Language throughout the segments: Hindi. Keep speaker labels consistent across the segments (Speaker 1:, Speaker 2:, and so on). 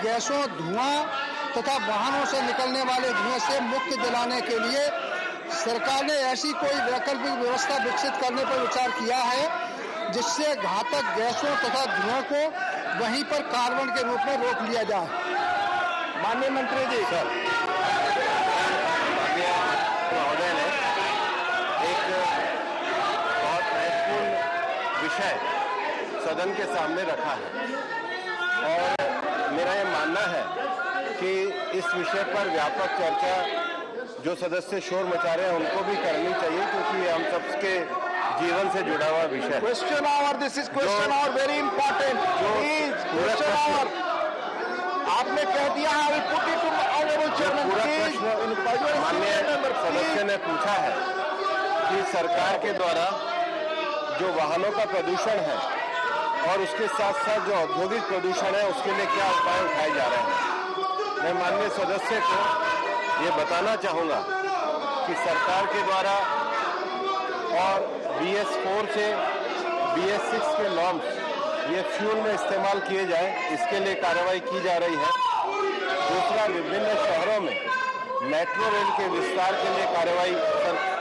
Speaker 1: गैसों, धुआं तथा वाहनों से निकलने वाले धुएं से मुक्त दिलाने के लिए सरकार ने ऐसी कोई वैकल्पिक व्यवस्था विकसित करने पर विचार किया है जिससे घातक गैसों तथा धुएं को वहीं पर कार्बन के रूप में रोक लिया जाए।
Speaker 2: माननीय मंत्री जी, सर, माननीय महोदय ने एक बहुत महत्वपूर्ण विषय सदन के सामने रखा है और मेरा ये मानना है कि इस विषय पर व्यापक चर्चा जो सदस्य शोर मचा रहे हैं उनको भी करनी चाहिए, क्योंकि हम सबके जीवन से जुड़ा हुआ विषय।
Speaker 3: Question hour, this is question hour, very important. Please question hour, आपने कह दिया, I will put it to honourable chairman.
Speaker 2: माननीय सदस्य ने पूछा है कि सरकार के द्वारा जो वाहनों का प्रदूषण है और उसके साथ साथ जो औद्योगिक प्रदूषण है उसके लिए क्या उपाय उठाए जा रहे हैं। मैं माननीय सदस्य को ये बताना चाहूँगा कि सरकार के द्वारा और BS4 से BS6 के नॉर्म्स ये फ्यूल में इस्तेमाल किए जाए, इसके लिए कार्रवाई की जा रही है। दूसरा, विभिन्न शहरों में मेट्रो रेल के विस्तार के लिए कार्रवाई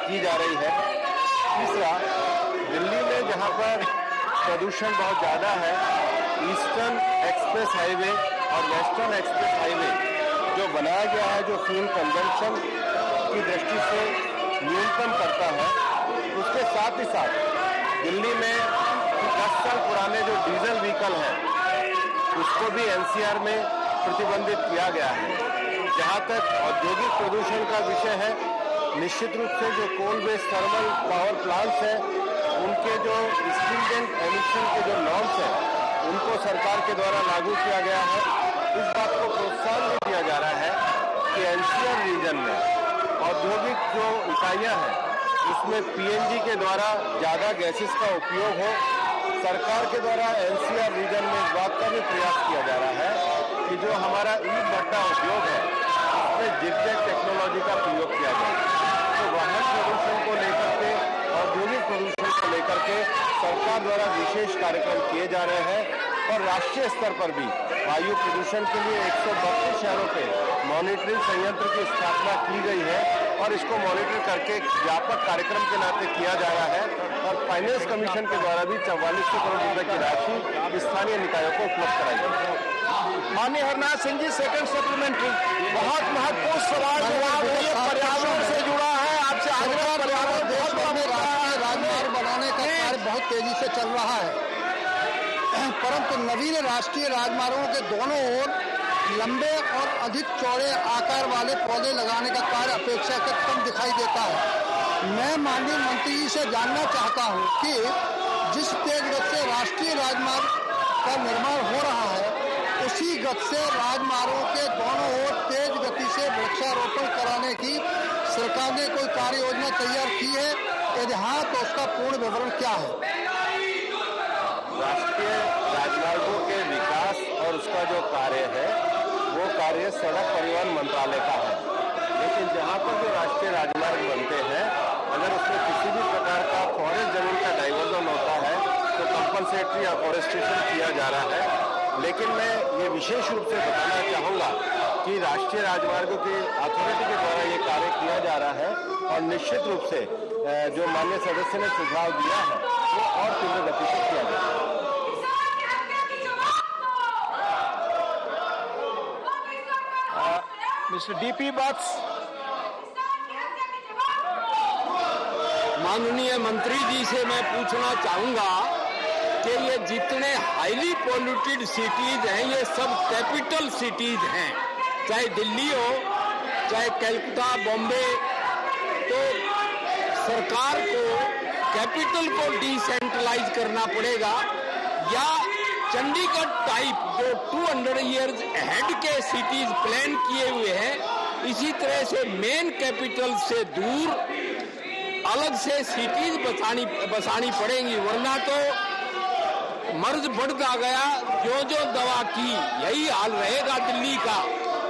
Speaker 2: की जा रही है। तीसरा, दिल्ली में जहाँ पर प्रदूषण बहुत ज़्यादा है, ईस्टर्न एक्सप्रेस हाईवे और वेस्टर्न एक्सप्रेस हाईवे जो बनाया गया है, जो फ्यूल कंजम्पशन की दृष्टि से न्यूनतम करता है, उसके साथ ही साथ दिल्ली में 10 साल पुराने जो डीजल व्हीकल हैं उसको भी NCR में प्रतिबंधित किया गया है। जहाँ तक औद्योगिक प्रदूषण का विषय है, निश्चित रूप से जो coal based thermal power plants हैं उनके जो स्ट्रिंजेंट एमिशन के जो नॉर्म्स हैं उनको सरकार के द्वारा लागू किया गया है। इस बात को प्रोत्साहन भी दिया जा रहा है कि NCR रीजन में औद्योगिक जो इकाइयाँ हैं उसमें PNG के द्वारा ज़्यादा गैसेस का उपयोग हो। सरकार के द्वारा NCR रीजन में इस बात का भी प्रयास किया जा रहा है कि जो हमारा ईंट भट्टा उद्योग है उसमें जिगजैग टेक्नोलॉजी का प्रयोग किया जाए। तो वाहन प्रदूषण को लेकर के, औद्योगिक प्रदूषण को लेकर के सरकार द्वारा विशेष कार्यक्रम किए जा रहे हैं और राष्ट्रीय स्तर पर भी वायु प्रदूषण के लिए 132 शहरों पे मॉनिटरिंग संयंत्र की स्थापना की गई है और इसको मॉनिटर करके एक व्यापक कार्यक्रम के नाते किया जा रहा है और फाइनेंस कमीशन के द्वारा भी 4400 करोड़ रुपए की राशि स्थानीय निकायों को उपलब्ध कराई गई।
Speaker 3: माननीय हरनाथ सिंह जी, सेकंड सप्लीमेंट्री, बहुत महत्वपूर्ण सवाल जवाब है, ये पर्यावरण से जुड़ा है। आपसे आग्रह, पर्यावरण देश भर में
Speaker 1: राजमार्ग बनाने का कार्य बहुत तेजी से चल रहा है, परंतु नवीन राष्ट्रीय राजमार्गों के दोनों ओर लंबे और अधिक चौड़े आकार वाले पौधे लगाने का कार्य अपेक्षाकृत कम दिखाई देता है। मैं माननीय मंत्री जी से जानना चाहता हूं कि जिस तेज गति से राष्ट्रीय राजमार्ग का निर्माण हो रहा है उसी गति से राजमार्गों के दोनों ओर तेज गति से वृक्षारोपण कराने की सरकार ने कोई कार्य योजना तैयार की है? यदि हाँ, तो उसका पूर्ण विवरण क्या है?
Speaker 2: राष्ट्रीय राजमार्गों के विकास और उसका जो कार्य है वो कार्य सड़क परिवहन मंत्रालय का है, लेकिन जहाँ पर जो राष्ट्रीय राजमार्ग बनते हैं अगर उसमें किसी भी प्रकार का फॉरेस्ट जमीन का डाइवर्जन होता है तो कंपनसेटरी अफॉरेस्टेशन किया जा रहा है। लेकिन मैं ये विशेष रूप से बताना चाहूँगा कि राष्ट्रीय राजमार्गों की अथॉरिटी के द्वारा ये कार्य किया जा रहा है और निश्चित रूप से जो माननीय सदस्य ने सुझाव दिया है वो और तीव्र गति से किया जाएगा।
Speaker 3: मिस्टर DP बट्स।
Speaker 4: माननीय मंत्री जी से मैं पूछना चाहूंगा कि ये जितने हाईली पॉल्यूटेड सिटीज हैं ये सब कैपिटल सिटीज हैं, चाहे दिल्ली हो चाहे कलकत्ता, बॉम्बे। तो सरकार को कैपिटल को डिसेंट्रलाइज करना पड़ेगा या चंडीगढ़ टाइप जो 200 इयर्स अहेड के सिटीज प्लान किए हुए हैं इसी तरह से मेन कैपिटल से दूर अलग से सिटीज बसानी पड़ेंगी, वरना तो मर्ज बढ़ता गया। जो जो दवा की यही हाल रहेगा दिल्ली का।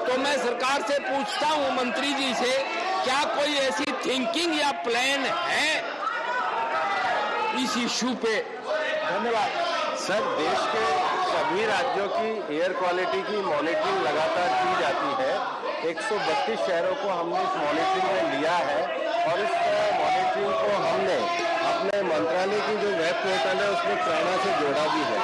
Speaker 4: तो मैं सरकार से पूछता हूं मंत्री जी से, क्या कोई ऐसी थिंकिंग या प्लान है इस इश्यू पे?
Speaker 2: धन्यवाद सर। देश के सभी राज्यों की एयर क्वालिटी की मॉनिटरिंग लगातार की जाती है। 132 शहरों को हमने इस मॉनिटरिंग में लिया है और इस मॉनिटरिंग को हमने अपने मंत्रालय की जो वेब पोर्टल है उसमें प्राणा से जोड़ा भी है।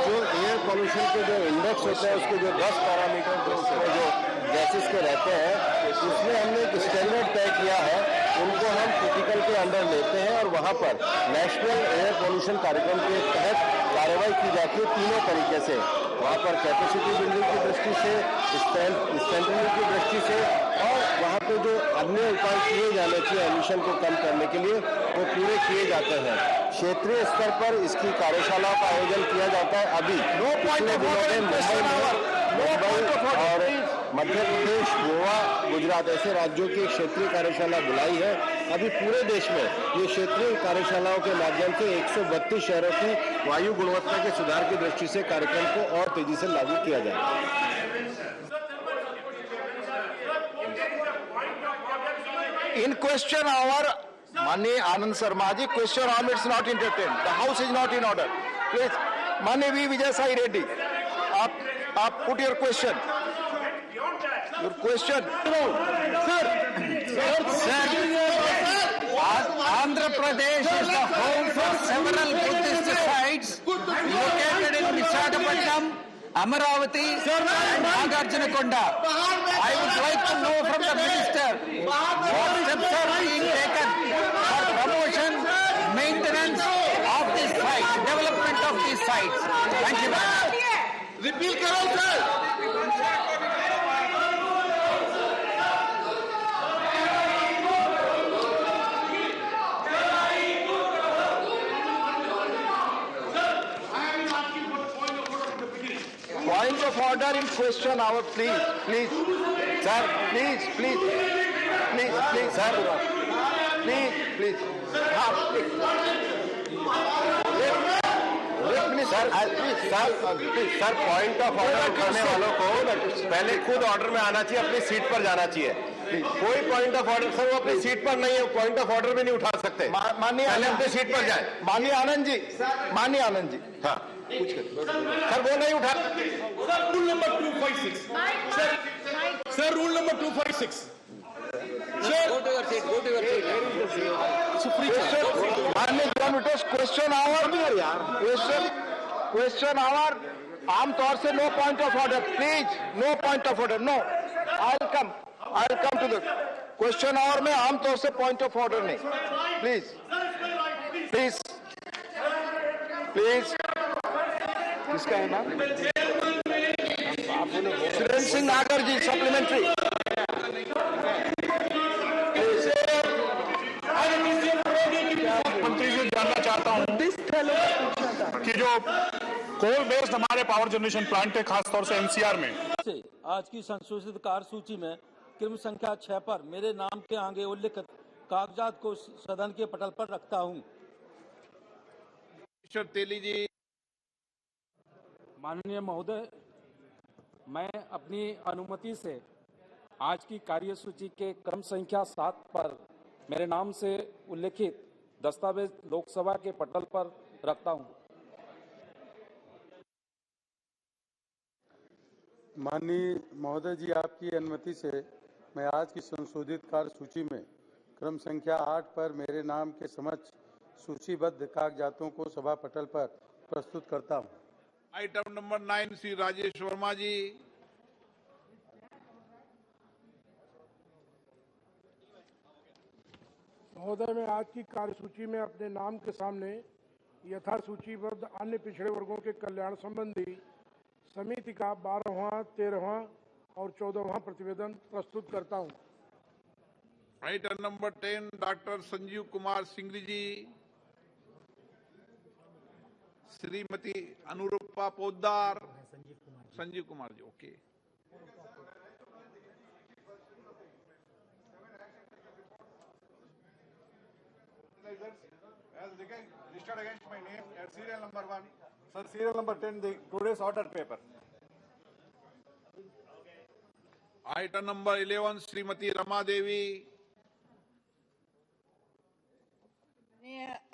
Speaker 2: जो एयर पॉल्यूशन के जो इंडेक्स होते हैं उसके जो 10 पैरामीटर जो उसमें जो गैसेस के रहते हैं उसमें हमने एक स्टैंडर्ड तय किया है, उनको हम क्रिटिकल के अंडर लेते हैं और वहाँ पर नेशनल एयर पॉल्यूशन कार्यक्रम के तहत कार्रवाई की जाती है तीनों तरीके से। वहाँ पर कैपेसिटी बिल्डिंग की दृष्टि से, स्ट्रेंथनिंग की दृष्टि से और वहाँ पे जो अन्य उपाय किए जाने चाहिए एमिशन को कम करने के लिए वो पूरे किए जाते हैं। क्षेत्रीय स्तर पर इसकी कार्यशाला का आयोजन किया जाता है। अभी पिछले दिनों में मुंबई और मध्य प्रदेश, गोवा, गुजरात ऐसे राज्यों की क्षेत्रीय कार्यशाला बुलाई है। अभी पूरे देश में ये क्षेत्रीय कार्यशालाओं के माध्यम से 132 शहरों की वायु गुणवत्ता के सुधार की दृष्टि से कार्यक्रम को और तेजी से लागू किया जाएगा।
Speaker 3: In question hour, Mani Anand Sharma ji, question hour is not entertained. The house is not in order. Please, Mani V. Vijay Sai Reddy, आप put your question. Your question.
Speaker 1: Andhra Pradesh is the home for several Buddhist sites located in Visakhapatnam, Amaravati and Nagarjunakonda. I would like to know from the minister what steps are being taken for promotion, maintenance of these sites, development of these sites. Thank you very much. Repeat karo sir.
Speaker 3: Point of order in question hour, please, please, sir, please, please, please, please, sir, please, please.
Speaker 2: Sir point of order उठाने वालों को पहले खुद ऑर्डर में आना चाहिए, अपनी सीट पर जाना चाहिए। कोई पॉइंट ऑफ ऑर्डर सर वो अपनी सीट पर नहीं है, पॉइंट ऑफ ऑर्डर भी नहीं उठा सकते।
Speaker 3: माननीय
Speaker 2: पहले अपनी सीट पर जाए।
Speaker 3: माननीय आनंद जी, माननीय आनंद जी,
Speaker 2: हाँ सर वो नहीं उठा।
Speaker 5: Sir rule number 256 sir rule number 256
Speaker 3: question hour भी है यार, क्वेश्चन आवर आमतौर से no point of order, please no point of order, no. I come to the question hour में आमतौर से पॉइंट ऑफ ऑर्डर नहीं, प्लीज प्लीज प्लीज। किसका है नाम? सुरेंद्र सिंह नागर जी, सप्लीमेंट्री।
Speaker 5: मंत्री से जानना चाहता हूं कि जो कोल बेस्ड हमारे पावर जनरेशन प्लांट है, खासतौर से एनसीआर में
Speaker 6: से आज की संशोधित कार्यसूची में क्रम संख्या 6 पर मेरे नाम के आगे उल्लिखित कागजात को सदन के पटल पर रखता हूं।
Speaker 5: तेली जी।
Speaker 6: माननीय महोदय, मैं अपनी अनुमति से आज की कार्यसूची के क्रम संख्या 7 पर मेरे नाम से उल्लिखित दस्तावेज लोकसभा के पटल पर रखता हूं।
Speaker 7: माननीय महोदय जी, आपकी अनुमति से मैं आज की संशोधित कार्यसूची में क्रम संख्या 8 पर मेरे नाम के समक्ष सूचीबद्ध कागजातों को सभा पटल पर प्रस्तुत करता हूं।
Speaker 5: आइटम नंबर 9 श्री राजेश वर्मा जी।
Speaker 8: महोदय, मैं आज की कार्यसूची में अपने नाम के सामने यथा सूचीबद्ध अन्य पिछड़े वर्गों के कल्याण संबंधी समिति का 12वां, 13वां और 14वां प्रतिवेदन प्रस्तुत करता हूं।
Speaker 5: Item number 10 doctor Sanjeev Kumar Singri ji. Shrimati Anurupa Poddar. Sanjeev Kumar ji, okay.
Speaker 9: As listed against my name at serial number 1. Sir, serial number 10, the today's order paper.
Speaker 5: Item number 11 Shrimati Rama Devi.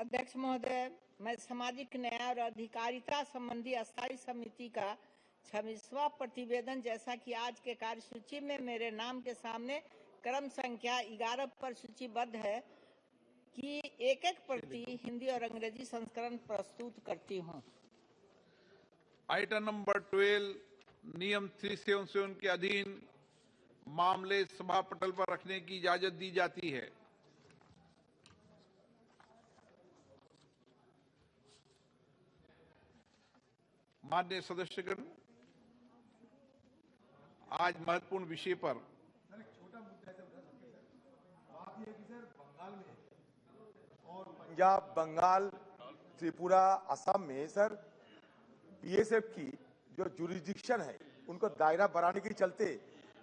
Speaker 10: अध्यक्ष महोदय, मैं सामाजिक न्याय और अधिकारिता संबंधी अस्थायी समिति का 26वां प्रतिवेदन, जैसा कि आज के कार्यसूची में मेरे नाम के सामने क्रम संख्या 11 पर सूचीबद्ध है, कि एक प्रति हिंदी और अंग्रेजी संस्करण प्रस्तुत करती हूँ।
Speaker 11: आइटम नंबर 12 नियम 377 के अधीन मामले सभा पटल पर रखने की इजाजत दी जाती है। माननीय सदस्यगण, आज महत्वपूर्ण विषय पर
Speaker 12: पंजाब, बंगाल, त्रिपुरा, असम में सर बीएसएफ की जो जुरिडिक्शन है उनको दायरा बढ़ाने के चलते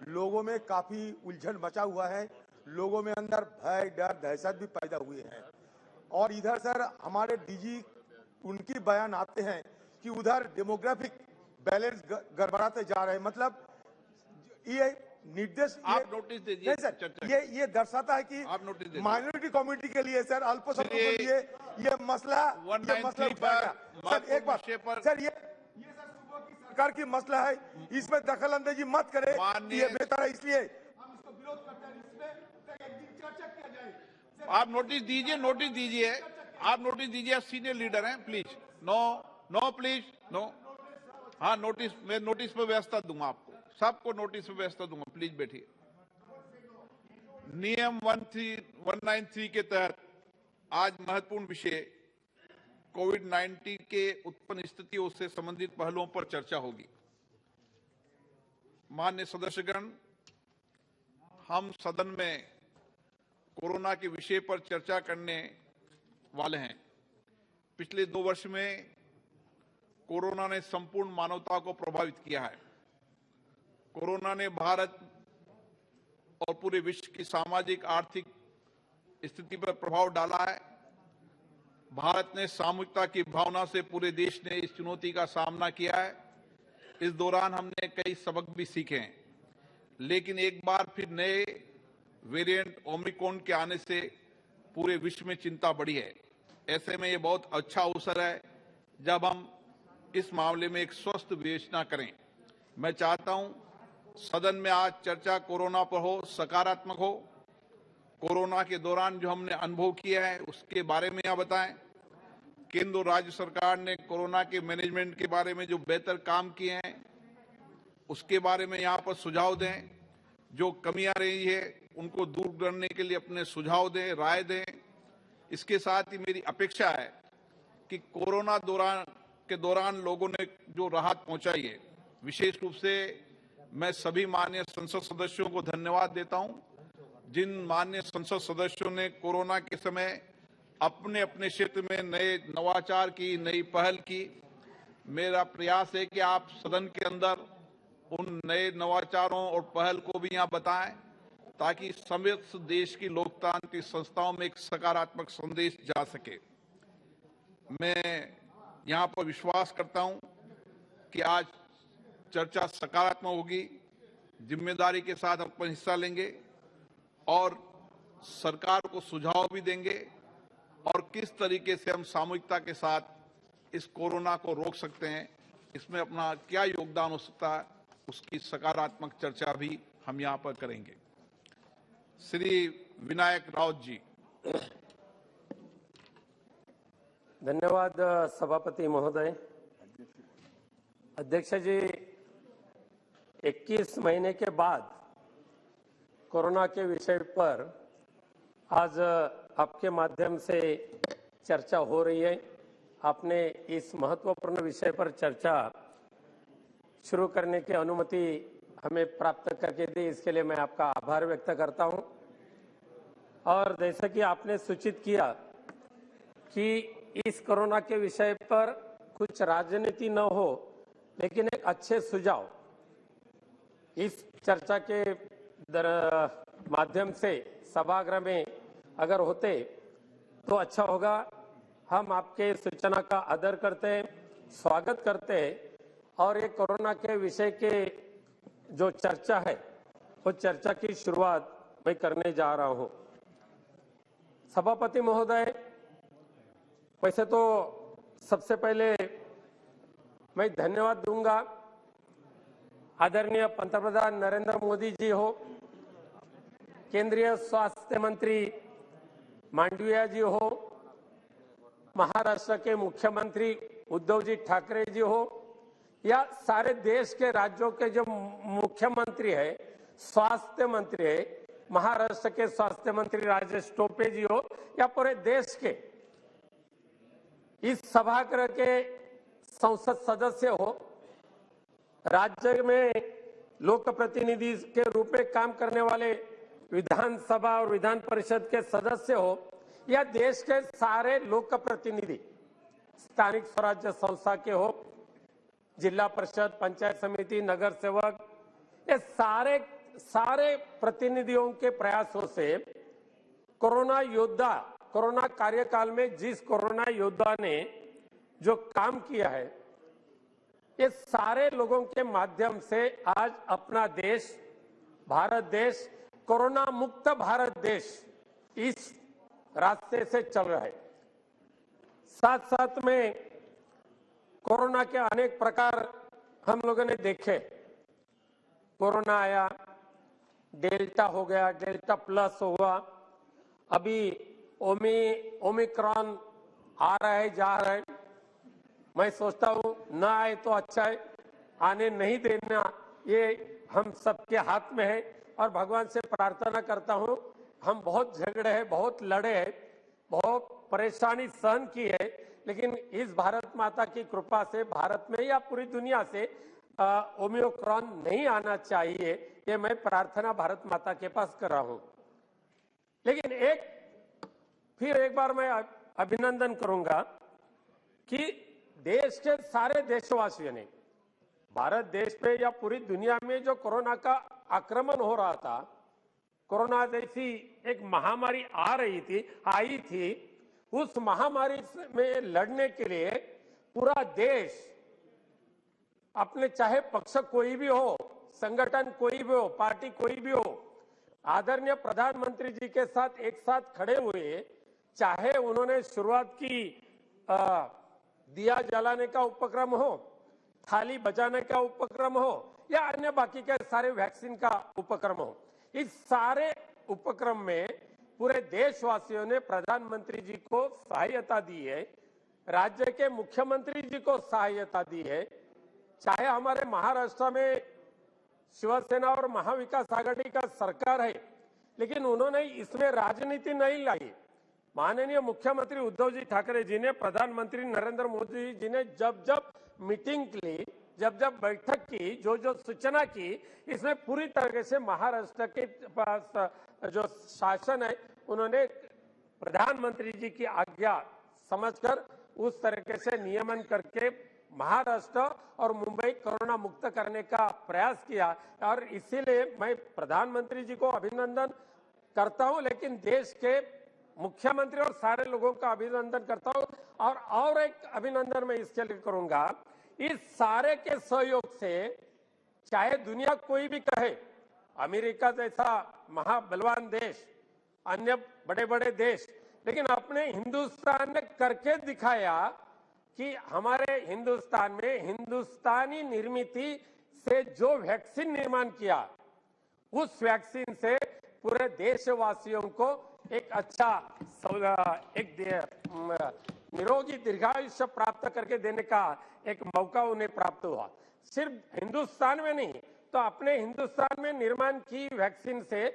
Speaker 12: लोगों में काफी उलझन मचा हुआ है। लोगों में अंदर भय, डर, दहशत भी पैदा हुए हैं। और इधर सर हमारे डीजी उनकी बयान आते हैं कि उधर डेमोग्राफिक बैलेंस गड़बड़ाते जा रहे हैं। मतलब ये निर्देश
Speaker 11: आप नोटिस दीजिए
Speaker 12: सर, ये दर्शाता है कि माइनॉरिटी कम्युनिटी के लिए सर, अल्पसंख्यकों के लिए ये मसला सर, एक बात सर, ये सर सुबह की सरकार की मसला है, इसमें दखल अंदाजी मत करे, ये बेहतर है। इसलिए हम इसको विरोध करते हैं। इसमें एक दिन चर्चा किया जाए।
Speaker 11: आप नोटिस दीजिए, आप नोटिस दीजिए, सीनियर लीडर हैं, प्लीज। No please, no. हाँ, नोटिस, मैं नोटिस पर व्यवस्था दूंगा, आपको सबको नोटिस पर व्यवस्था दूंगा, प्लीज बैठिए। नियम 193 के तहत आज महत्वपूर्ण विषय कोविड-19 के उत्पन्न स्थितियों से संबंधित पहलुओं पर चर्चा होगी। माननीय सदस्यगण, हम सदन में कोरोना के विषय पर चर्चा करने वाले हैं। पिछले 2 वर्ष में कोरोना ने संपूर्ण मानवता को प्रभावित किया है। कोरोना ने भारत और पूरे विश्व की सामाजिक आर्थिक स्थिति पर प्रभाव डाला है। भारत ने सामूहिकता की भावना से पूरे देश ने इस चुनौती का सामना किया है। इस दौरान हमने कई सबक भी सीखे हैं, लेकिन एक बार फिर नए वेरिएंट ओमिक्रॉन के आने से पूरे विश्व में चिंता बढ़ी है। ऐसे में ये बहुत अच्छा अवसर है जब हम इस मामले में एक स्वस्थ विवेचना करें। मैं चाहता हूं सदन में आज चर्चा कोरोना पर हो, सकारात्मक हो। कोरोना के दौरान जो हमने अनुभव किया है उसके बारे में यहां बताएं। केंद्र और राज्य सरकार ने कोरोना के मैनेजमेंट के बारे में जो बेहतर काम किए हैं उसके बारे में यहां पर सुझाव दें। जो कमियां रही है उनको दूर करने के लिए अपने सुझाव दें, राय दें। इसके साथ ही मेरी अपेक्षा है कि कोरोना के दौरान लोगों ने जो राहत पहुंचाई है, विशेष रूप से मैं सभी माननीय संसद सदस्यों को धन्यवाद देता हूं, जिन माननीय संसद सदस्यों ने कोरोना के समय अपने अपने क्षेत्र में नए नवाचार की, नई पहल की। मेरा प्रयास है कि आप सदन के अंदर उन नए नवाचारों और पहल को भी यहां बताएं, ताकि समस्त देश की लोकतांत्रिक संस्थाओं में एक सकारात्मक संदेश जा सके। मैं यहां पर विश्वास करता हूं कि आज चर्चा सकारात्मक होगी, जिम्मेदारी के साथ अपन हिस्सा लेंगे और सरकार को सुझाव भी देंगे और किस तरीके से हम सामूहिकता के साथ इस कोरोना को रोक सकते हैं, इसमें अपना क्या योगदान हो सकता है, उसकी सकारात्मक चर्चा भी हम यहां पर करेंगे। श्री विनायक राउत जी।
Speaker 13: धन्यवाद सभापति महोदय। अध्यक्ष जी, 21 महीने के बाद कोरोना के विषय पर आज आपके माध्यम से चर्चा हो रही है। आपने इस महत्वपूर्ण विषय पर चर्चा शुरू करने की अनुमति हमें प्राप्त करके दी, इसके लिए मैं आपका आभार व्यक्त करता हूं। और जैसा कि आपने सूचित किया कि इस कोरोना के विषय पर कुछ राजनीति न हो, लेकिन एक अच्छे सुझाव इस चर्चा के माध्यम से सभागृह में अगर होते तो अच्छा होगा। हम आपके सूचना का आदर करते हैं, स्वागत करते हैं और ये कोरोना के विषय के जो चर्चा है वो चर्चा की शुरुआत मैं करने जा रहा हूं। सभापति महोदय, वैसे तो सबसे पहले मैं धन्यवाद दूंगा आदरणीय पंतप्रधान नरेंद्र मोदी जी हो, केंद्रीय स्वास्थ्य मंत्री मांडविया जी हो, महाराष्ट्र के मुख्यमंत्री उद्धव जी ठाकरे जी हो, या सारे देश के राज्यों के जो मुख्यमंत्री है, स्वास्थ्य मंत्री है, महाराष्ट्र के स्वास्थ्य मंत्री राजेश टोपे जी हो, या पूरे देश के इस सभागृह के संसद सदस्य हो, राज्य में लोक प्रतिनिधि के रूप में काम करने वाले विधानसभा और विधान परिषद के सदस्य हो, या देश के सारे लोक प्रतिनिधि स्थानिक स्वराज्य संस्था के हो, जिला परिषद, पंचायत समिति, नगर सेवक, ये सारे प्रतिनिधियों के प्रयासों से कोरोना कार्यकाल में जिस कोरोना योद्धा ने जो काम किया है, ये सारे लोगों के माध्यम से आज अपना देश, भारत देश, कोरोना मुक्त भारत देश इस रास्ते से चल रहा है। साथ साथ में कोरोना के अनेक प्रकार हम लोगों ने देखे। कोरोना आया, डेल्टा हो गया, डेल्टा प्लस हुआ, अभी ओमिक्रॉन आ रहा है, जा रहा है। मैं सोचता हूं ना आए तो अच्छा है, आने नहीं देना ये हम सबके हाथ में है, और भगवान से प्रार्थना करता हूं, हम बहुत झगड़े हैं, बहुत लड़े हैं, बहुत परेशानी सहन की है, लेकिन इस भारत माता की कृपा से भारत में या पूरी दुनिया से ओमिक्रॉन नहीं आना चाहिए, ये मैं प्रार्थना भारत माता के पास कर रहा हूं। लेकिन फिर एक बार मैं अभिनंदन करूंगा कि देश के सारे देशवासियों ने, भारत देश पे या पूरी दुनिया में जो कोरोना का आक्रमण हो रहा था, कोरोना जैसी एक महामारी आई थी, उस महामारी में लड़ने के लिए पूरा देश अपने, चाहे पक्ष कोई भी हो, संगठन कोई भी हो, पार्टी कोई भी हो, आदरणीय प्रधानमंत्री जी के साथ एक साथ खड़े हुए, चाहे उन्होंने शुरुआत की दिया जलाने का उपक्रम हो, थाली बजाने का उपक्रम हो, या अन्य बाकी के सारे वैक्सीन का उपक्रम हो, इस सारे उपक्रम में पूरे देशवासियों ने प्रधानमंत्री जी को सहायता दी है, राज्य के मुख्यमंत्री जी को सहायता दी है। चाहे हमारे महाराष्ट्र में शिवसेना और महाविकास आघाड़ी का सरकार है, लेकिन उन्होंने इसमें राजनीति नहीं लाई। माननीय मुख्यमंत्री उद्धव जी ठाकरे जी ने, प्रधानमंत्री नरेंद्र मोदी जी ने जब मीटिंग ली, जब बैठक की, जो सूचना की, इसमें पूरी तरह से महाराष्ट्र के पास जो शासन है, उन्होंने प्रधानमंत्री जी की आज्ञा समझकर उस तरीके से नियमन करके महाराष्ट्र और मुंबई कोरोना मुक्त करने का प्रयास किया, और इसीलिए मैं प्रधानमंत्री जी को अभिनंदन करता हूं, लेकिन देश के मुख्यमंत्री और सारे लोगों का अभिनंदन करता हूं। और एक अभिनंदन मैं इसके लिए करूंगा, इस सारे के सहयोग से, चाहे दुनिया कोई भी कहे, अमेरिका जैसा महाबलवान देश, अन्य बड़े बड़े देश, लेकिन अपने हिंदुस्तान ने करके दिखाया कि हमारे हिंदुस्तान में हिंदुस्तानी निर्मित से जो वैक्सीन निर्माण किया, उस वैक्सीन से पूरे देशवासियों को एक अच्छा, एक निरोगी दीर्घायुष्य प्राप्त करके देने का एक मौका उन्हें प्राप्त हुआ। सिर्फ हिंदुस्तान में नहीं, तो अपने हिंदुस्तान में निर्माण की वैक्सीन से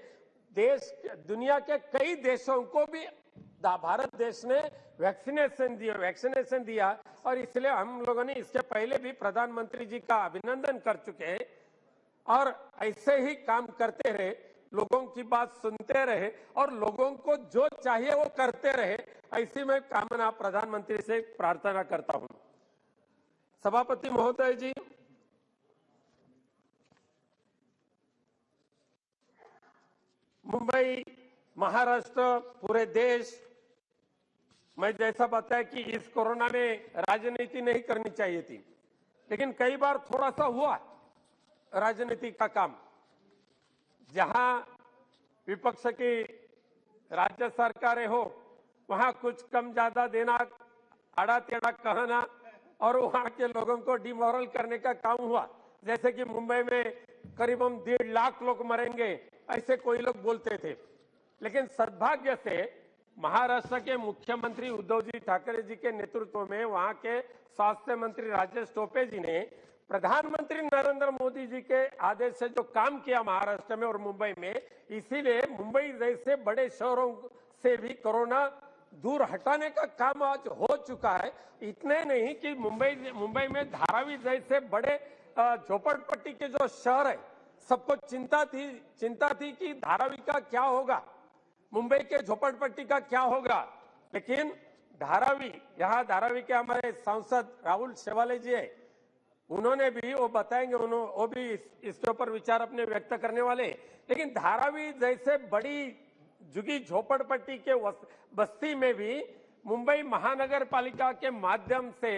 Speaker 13: दुनिया के कई देशों को भी भारत देश ने वैक्सीनेशन दिया, और इसलिए हम लोगों ने इसके पहले भी प्रधानमंत्री जी का अभिनंदन कर चुके हैं, और ऐसे ही काम करते रहे, लोगों की बात सुनते रहे, और लोगों को जो चाहिए वो करते रहे, ऐसी मैं कामना प्रधानमंत्री से प्रार्थना करता हूं। सभापति महोदय जी, मुंबई, महाराष्ट्र, पूरे देश, मैं जैसा बताया कि इस कोरोना में राजनीति नहीं करनी चाहिए थी, लेकिन कई बार थोड़ा सा हुआ राजनीति का काम। जहां विपक्ष की राज्य सरकारें हो, वहां कुछ कम ज्यादा देना आड़ा टेढ़ा कहना और वहां के लोगों को डिमोरल करने का काम हुआ। जैसे कि मुंबई में करीब हम 1.5 लाख लोग मरेंगे, ऐसे कोई लोग बोलते थे। लेकिन सद्भाग्य से महाराष्ट्र के मुख्यमंत्री उद्धव जी ठाकरे जी के नेतृत्व में वहां के स्वास्थ्य मंत्री राजेश टोपे जी ने प्रधानमंत्री नरेंद्र मोदी जी के आदेश से जो काम किया महाराष्ट्र में और मुंबई में, इसीलिए मुंबई जैसे बड़े शहरों से भी कोरोना दूर हटाने का काम आज हो चुका है। इतने नहीं कि मुंबई में धारावी जैसे बड़े झोपड़पट्टी के जो शहर है, सबको चिंता थी कि धारावी का क्या होगा, मुंबई के झोपड़पट्टी का क्या होगा। लेकिन यहाँ धारावी के हमारे सांसद राहुल शेवाले जी है, उन्होंने भी वो बताएंगे, वो भी इसके ऊपर विचार अपने व्यक्त करने वाले। लेकिन धारावी जैसे बड़ी झुग्गी झोपड़पट्टी के बस्ती में भी मुंबई महानगर पालिका के माध्यम से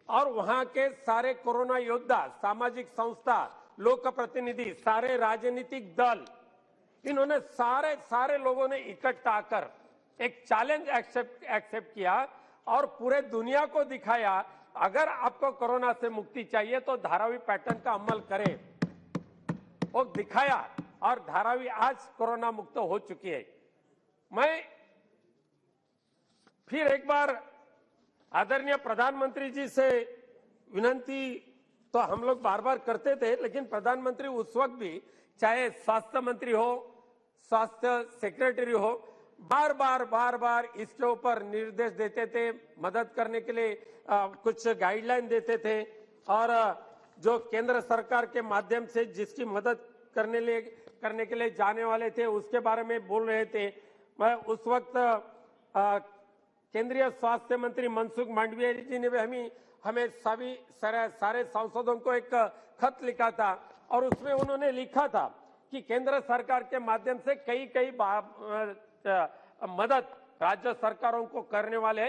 Speaker 13: और वहां के सारे कोरोना योद्धा, सामाजिक संस्था, लोक प्रतिनिधि, सारे राजनीतिक दल, इन्होंने सारे लोगों ने इकट्ठा आकर एक चैलेंज एक्सेप्ट किया और पूरे दुनिया को दिखाया, अगर आपको कोरोना से मुक्ति चाहिए तो धारावी पैटर्न का अमल करें। वो दिखाया और धारावी आज कोरोना मुक्त हो चुकी है। मैं फिर एक बार आदरणीय प्रधानमंत्री जी से विनती तो हम लोग बार बार करते थे, लेकिन प्रधानमंत्री उस वक्त भी, चाहे स्वास्थ्य मंत्री हो, स्वास्थ्य सेक्रेटरी हो, बार बार इसके ऊपर निर्देश देते थे, मदद करने के लिए कुछ गाइडलाइन देते थे और जो केंद्र सरकार के माध्यम से जिसकी मदद करने के लिए जाने वाले थे उसके बारे में बोल रहे थे। मैं उस वक्त केंद्रीय स्वास्थ्य मंत्री मनसुख मांडविया जी ने भी हमें सारे सांसदों को एक खत लिखा था और उसमें उन्होंने लिखा था कि केंद्र सरकार के माध्यम से कई मदद राज्य सरकारों को करने वाले